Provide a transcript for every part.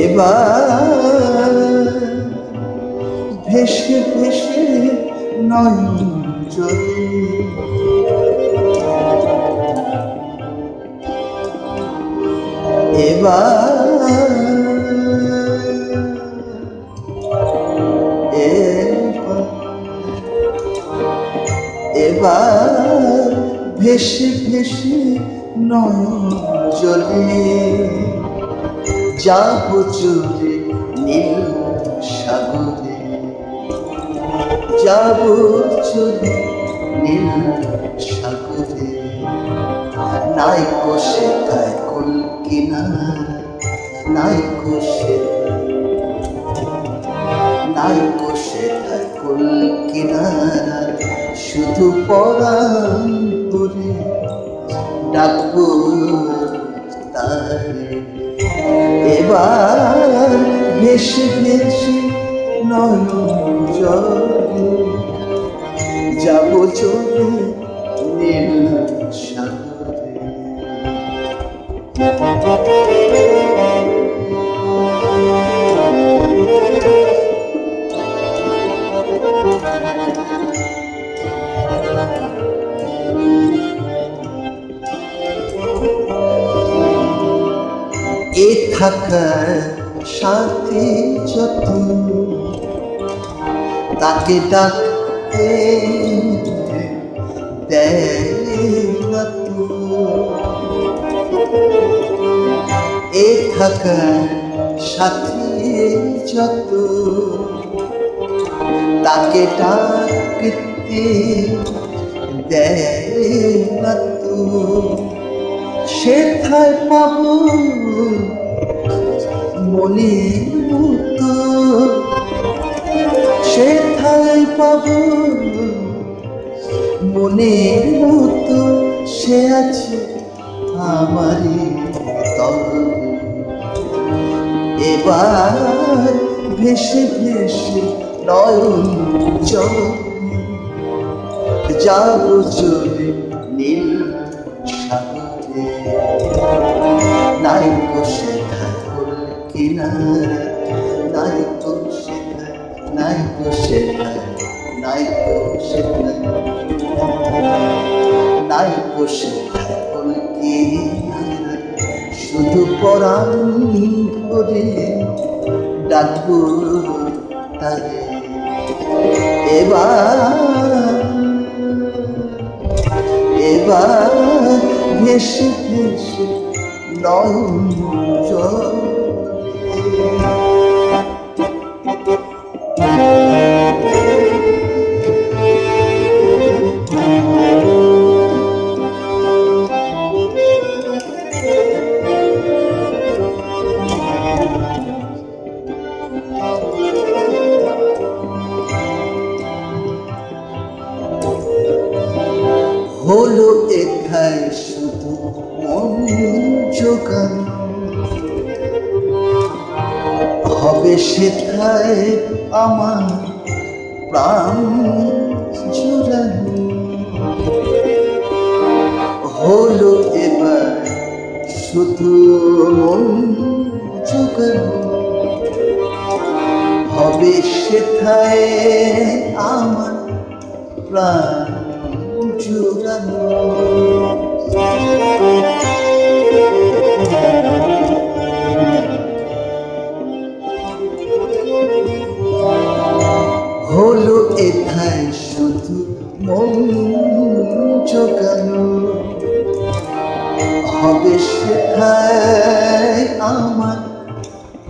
এবার ভেসে ভেসে নয়ন জলে এবার ভেসে ভেসে নয়ন জলে যাবো চলে নীল সাগরে, যাবো চলে নীল সাগরে। নাই কষে তাই কুল কিনারা, নাই কষে তাই কুল কিনারা। শুধু পরাণ করে ডাকবো তারে। এবার ভেসে ভেসে নয়ন জলে যাবো চলে নীল সাগরে। এ থাকার সাথে যত তাকে ডাকতে দেয় না তো। এ থাকার সাথে যত তাকে ডাকতে দেয় না তো। সেথায় পাবো মনের মতো, সেথায় পাবো মনের মতো। সে আছে আমারই তবে। এবার ভেসে ভেসে নয়ন জলে যাবো চলে নীল সাগরে। নাই কষে থাই কুল কিনারা, নাই কষে থাই, নাই কষে থাই, নাই কষে থাই, নাই কষে থাই কুল কিনারা। শুধু পরাণ ভরে ডাকবো তারে। এবার ভেসে ভেসে নয়ন জলে হলো একাই শুধু মন জোগানো, হবে সেথায় আমার প্রাণ জোড়ানো। হলো এবার শুধু মন জোগানো, হবে সেথায় আমার প্রাণ জোড়ানো। হলো এথায় শুধু মন জোগানো, হবে সেথায় আমার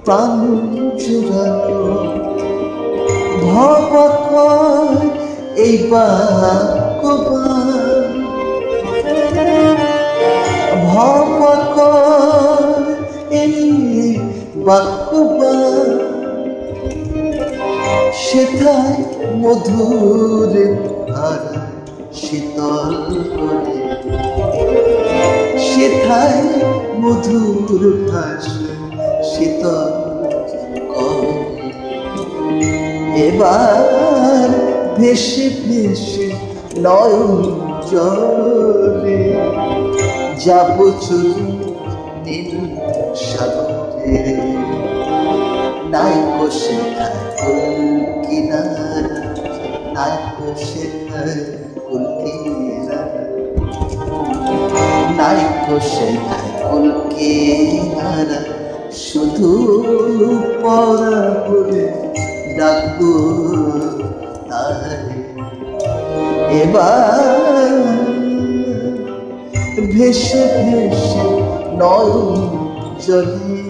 প্রাণ জোড়ানো। ভবকয় এই বাক্যবান, ভবকয় এই বাক্যবান। সেথায় মধুর ধারা শীতল করে, সেথায় মধুর ভাষা শীতল করে। এবার ভেসে ভেসে নয়ন জলে যাব চলে নীল সাগরে। নাইকো সেথায় কুল কিনারা, নাইকো সেথায় কুল কিনারা, নাইকো সেথায় কুল কিনারা, শুধু পরা বলে ডাকবো তারে। এবার ভেসে ভেসে নয়ন জলে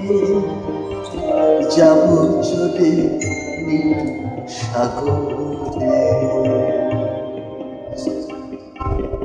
যাব চলে নীল সাগরে।